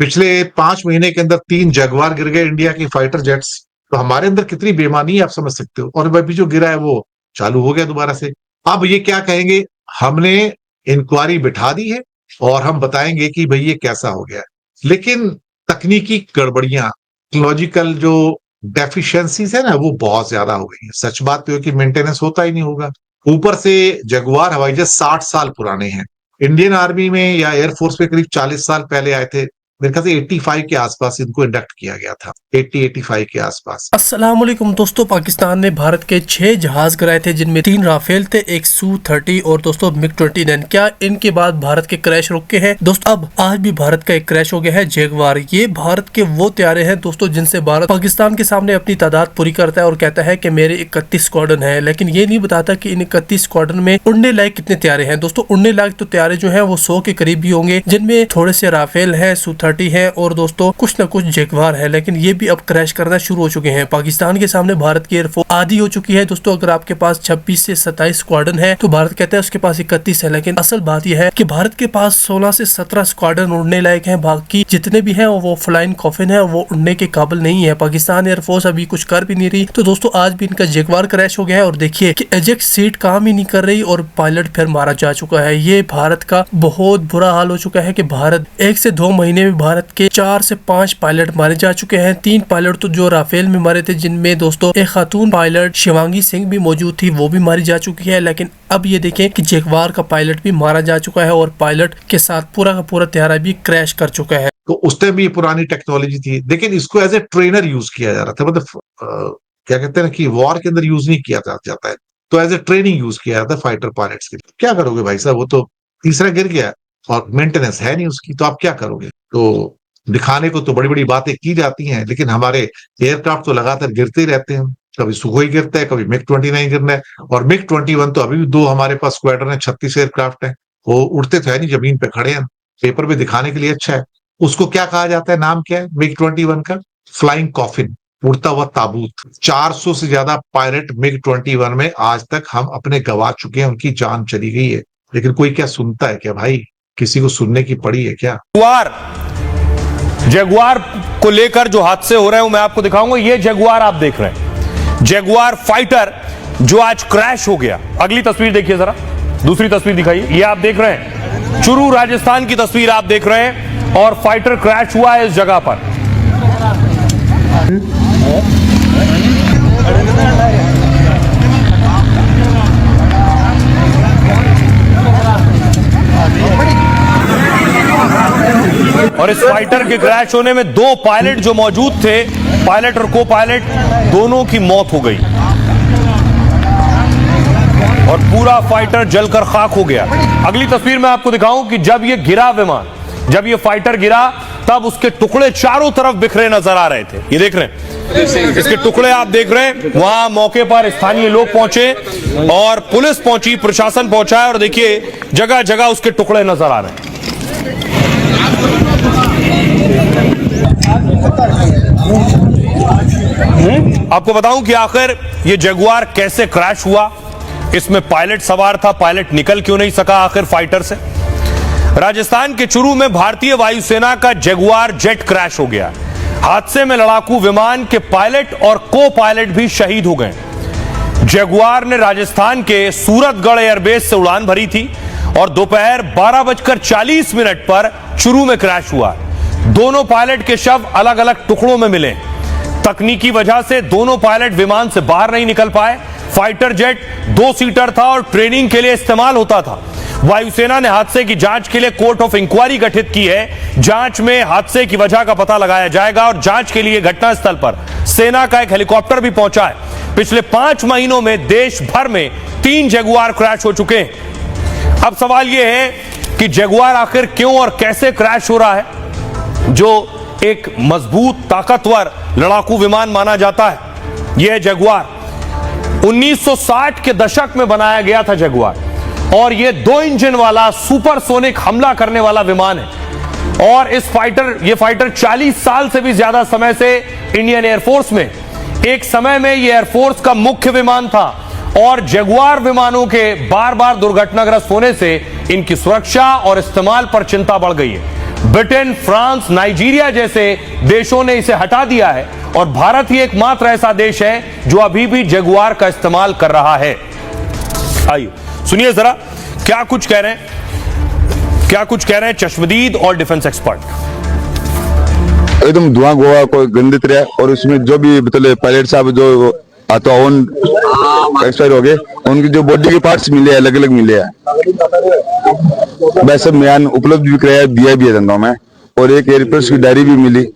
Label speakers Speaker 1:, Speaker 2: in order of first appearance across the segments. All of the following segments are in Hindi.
Speaker 1: पिछले 5 महीने के अंदर 3 जगुआर गिर गए इंडिया की फाइटर जेट्स। तो हमारे अंदर कितनी बेईमानी है आप समझ सकते हो। और अभी जो गिरा है वो चालू हो गया दोबारा से। अब ये क्या कहेंगे, हमने इंक्वायरी बिठा दी है और हम बताएंगे कि भाई ये कैसा हो गया है। लेकिन तकनीकी गड़बड़ियां, टेक्नोलॉजिकल जो डेफिशिएंसीज है ना, वो बहुत ज्यादा हो गई है। सच बात तो है कि मेंटेनेंस होता ही नहीं होगा। ऊपर से जगुआर हवाई जहाज 60 साल पुराने हैं। इंडियन आर्मी में या एयरफोर्स में करीब 40 साल पहले आए थे। मेरे ख्याल से 85 के आसपास इनको इंडक्ट किया गया था, 85 के आसपास।
Speaker 2: अस्सलाम वालेकुम दोस्तों, पाकिस्तान ने भारत के 6 जहाज गिराए थे, जिनमें 3 राफेल थे, एक Su-30 और दोस्तों MiG-29। क्या इनके बाद भारत के क्रैश रुके हैं दोस्तों? अब आज भी भारत का एक क्रैश हो गया है, जगुआर। ये भारत के वो तैयारे हैं दोस्तों जिनसे भारत पाकिस्तान के सामने अपनी तादाद पूरी करता है और कहता है कि मेरे 31 स्क्वाड्रन है, लेकिन ये नहीं बताता कि इन 31 स्क्वाड्रन में उड़ने लायक कितने तैयारे हैं। दोस्तों उड़ने लायक तो तैयारे जो है वो 100 के करीब भी होंगे, जिनमें थोड़े से राफेल है, Su-30 है और दोस्तों कुछ न कुछ जगुआर है, लेकिन ये भी अब क्रैश करना शुरू हो चुके हैं। पाकिस्तान के सामने भारत की एयरफोर्स आधी हो चुकी है दोस्तों। अगर आपके पास 26 से 27 स्क्वाड्रन है तो भारत कहता है उसके पास 31 है, लेकिन असल बात यह है कि भारत के पास 16 से 17 स्क्वाड्रन उड़ने लायक हैं। बाकी जितने भी हैं वो फ्लाइंग कॉफिन है, वो उड़ने के काबिल नहीं है। पाकिस्तान एयरफोर्स अभी कुछ कर भी नहीं रही। तो दोस्तों आज भी इनका जगुआर क्रैश हो गया है और देखिए कि एजेक्ट सीट काम ही नहीं कर रही और पायलट फिर मारा जा चुका है। ये भारत का बहुत बुरा हाल हो चुका है कि भारत 1 से 2 महीने में भारत के 4 से 5 पायलट मारे जा चुके हैं। 3 पायलट तो जो राफेल में मारे थे, जिनमें दोस्तों एक खातून पायलट शिवांगी सिंह भी मौजूद थी, वो भी मारी जा चुकी है। लेकिन अब ये देखें कि जगुआर का पायलट भी मारा जा चुका है और पायलट के साथ पूरा का पूरा तैयारा भी क्रैश कर चुका है।
Speaker 1: तो उस टाइम भी पुरानी टेक्नोलॉजी थी, लेकिन इसको एज ए ट्रेनर यूज किया जा रहा था। मतलब क्या कहते हैं ना कि वॉर के अंदर यूज नहीं किया जाता है, तो एज ए ट्रेनिंग यूज किया जाता है फाइटर पायलट्स के लिए। क्या करोगे भाई साहब, वो तो तीसरा गिर गया और मेंटेनेंस है नहीं उसकी, तो आप क्या करोगे। तो दिखाने को तो बड़ी बड़ी बातें की जाती हैं, लेकिन हमारे एयरक्राफ्ट तो लगातार गिरते ही रहते हैं। कभी सुखोई गिरता है, कभी MiG-29 गिरना है, और MiG-21 तो अभी भी 2 हमारे पास स्क्वाड्रन है, 36 एयरक्राफ्ट है। वो उड़ते तो है नहीं, जमीन पे खड़े हैं, पेपर पे दिखाने के लिए अच्छा है। उसको क्या कहा जाता है, नाम क्या है MiG-21 का? फ्लाइंग कॉफिन, उड़ता हुआ ताबूत। 400 से ज्यादा पायलट MiG-21 में आज तक हम अपने गवा चुके हैं, उनकी जान चली गई है। लेकिन कोई क्या सुनता है क्या भाई? किसी को सुनने की पड़ी है क्या?
Speaker 3: जगुआर को लेकर जो हादसे हो रहे हैं वो मैं आपको दिखाऊंगा। ये जगुआर आप देख रहे हैं, जगुआर फाइटर जो आज क्रैश हो गया। अगली तस्वीर देखिए जरा, दूसरी तस्वीर दिखाइए। ये आप देख रहे हैं चुरू राजस्थान की तस्वीर आप देख रहे हैं, और फाइटर क्रैश हुआ है इस जगह पर। और इस फाइटर के क्रैश होने में 2 पायलट जो मौजूद थे, पायलट और को पायलट, दोनों की मौत हो गई और पूरा फाइटर जलकर खाक हो गया। अगली तस्वीर में आपको दिखाऊं कि जब ये गिरा विमान, जब ये फाइटर गिरा, तब उसके टुकड़े चारों तरफ बिखरे नजर आ रहे थे। ये देख रहे हैं, इसके टुकड़े आप देख रहे हैं। वहां मौके पर स्थानीय लोग पहुंचे और पुलिस पहुंची, प्रशासन पहुंचा है, और देखिए जगह जगह उसके टुकड़े नजर आ रहे हैं। आपको बताऊं कि आखिर ये जगुआर कैसे क्रैश हुआ। इसमें पायलट सवार था, पायलट निकल क्यों नहीं सका आखिर फाइटर से। राजस्थान के चुरू में भारतीय वायुसेना का जगुआर जेट क्रैश हो गया। हादसे में लड़ाकू विमान के पायलट और को पायलट भी शहीद हो गए। जगुआर ने राजस्थान के सूरतगढ़ एयरबेस से उड़ान भरी थी और दोपहर 12:40 पर चुरू में क्रैश हुआ। दोनों पायलट के शव अलग अलग टुकड़ों में मिले। तकनीकी वजह से दोनों पायलट विमान से बाहर नहीं निकल पाए। फाइटर जेट 2 सीटर था और ट्रेनिंग के लिए इस्तेमाल होता था। वायुसेना ने हादसे की जांच के लिए कोर्ट ऑफ इंक्वायरी गठित की है। जांच में हादसे की वजह का पता लगाया जाएगा और जांच के लिए घटनास्थल पर सेना का एक हेलीकॉप्टर भी पहुंचा है। पिछले 5 महीनों में देश भर में 3 जगुआर क्रैश हो चुके हैं। अब सवाल यह है कि जगुआर आखिर क्यों और कैसे क्रैश हो रहा है, जो एक मजबूत ताकतवर लड़ाकू विमान माना जाता है। यह जगुआर 1960 के दशक में बनाया गया था जगुआर, और यह 2 इंजन वाला सुपरसोनिक हमला करने वाला विमान है। और ये फाइटर 40 साल से भी ज्यादा समय से इंडियन एयरफोर्स में, एक समय में यह एयरफोर्स का मुख्य विमान था, और जगुआर विमानों के बार बार दुर्घटनाग्रस्त होने से इनकी सुरक्षा और इस्तेमाल पर चिंता बढ़ गई है। ब्रिटेन, फ्रांस, नाइजीरिया जैसे देशों ने इसे हटा दिया है और भारत ही एकमात्र ऐसा देश है जो अभी भी जगुआर का इस्तेमाल कर रहा है। आइए सुनिए जरा क्या कुछ कह रहे हैं चश्मदीद और डिफेंस एक्सपर्ट।
Speaker 4: एकदम धुआं गोवा को गंदित रहा और उसमें जो भी मतलब पायलट साहब जो तो ओन एक्सपायर हो गए, उनकी जो बॉडी के पार्ट्स मिले अलग अलग मिले हैं, वैसे म्यान उपलब्ध भी कराया दिया भी है धंधों में। और एक एयरफोर्स की डायरी भी मिली,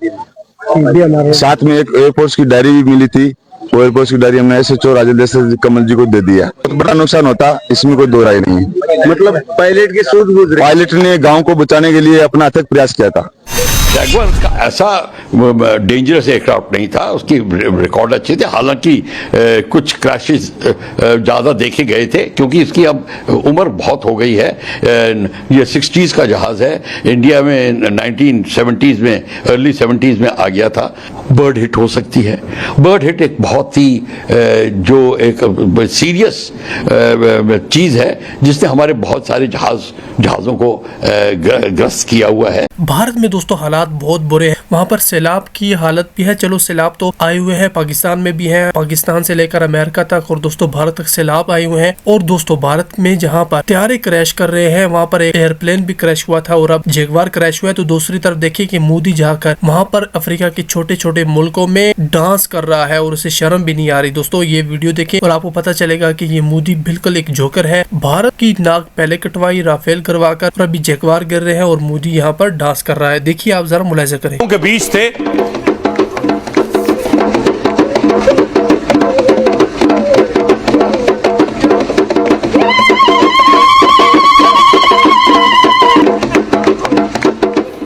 Speaker 4: साथ में एक एयरफोर्स की डायरी भी मिली थी। वो एयरफोर्स की डायरी हमने SHO राजेंद्र कमल जी को दे दिया। बहुत बड़ा नुकसान होता, इसमें कोई दो राय नहीं है।
Speaker 5: मतलब पायलट के सूझबूझ
Speaker 4: पायलट ने गांव को बचाने के लिए अपना अथक प्रयास किया था।
Speaker 6: जगुआर का ऐसा डेंजरस एयरक्राफ्ट नहीं था, उसकी रिकॉर्ड अच्छे थे। हालांकि कुछ क्रैशेस ज़्यादा देखे गए थे क्योंकि इसकी अब उम्र बहुत हो गई है। ये 60s का जहाज़ है, इंडिया में 1970s में अर्ली 70s में आ गया था। बर्ड हिट हो सकती है। बर्ड हिट एक बहुत ही जो एक सीरियस चीज़ है जिसने हमारे बहुत सारे जहाज़ों को ग्रस्त किया हुआ है।
Speaker 2: भारत में दोस्तों हालात बहुत बुरे हैं। वहाँ पर सैलाब की हालत भी है। चलो सैलाब तो आए हुए हैं, पाकिस्तान में भी है, पाकिस्तान से लेकर अमेरिका तक, और दोस्तों भारत तक सैलाब आए हुए हैं। और दोस्तों भारत में जहाँ पर त्यारे क्रैश कर रहे हैं, वहाँ पर एक एयरप्लेन भी क्रैश हुआ था और अब जगुआर क्रैश हुआ है। तो दूसरी तरफ देखिए कि मोदी जाकर वहाँ पर अफ्रीका के छोटे छोटे मुल्कों में डांस कर रहा है और उसे शर्म भी नहीं आ रही। दोस्तों ये वीडियो देखें और आपको पता चलेगा कि ये मोदी बिल्कुल एक जोकर है। भारत की नाक पहले कटवाई, राफेल करवाकर, और अभी जगुआर गिर रहे हैं और मोदी यहाँ पर डांस कर रहा है। देखिए आप जरा मुलाहिजा करें।
Speaker 3: के बीच थे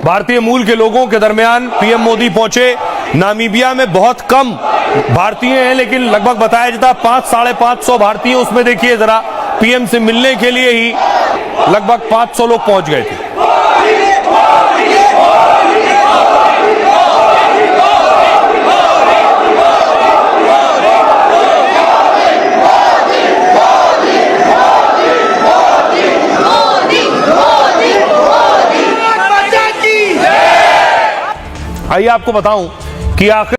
Speaker 3: भारतीय मूल के लोगों के दरमियान पीएम मोदी पहुंचे। नामीबिया में बहुत कम भारतीय हैं, लेकिन लगभग बताया जाता 500-550 भारतीय। उसमें देखिए जरा पीएम से मिलने के लिए ही लगभग 500 लोग पहुंच गए थे। आइए आपको बताऊं कि आखिर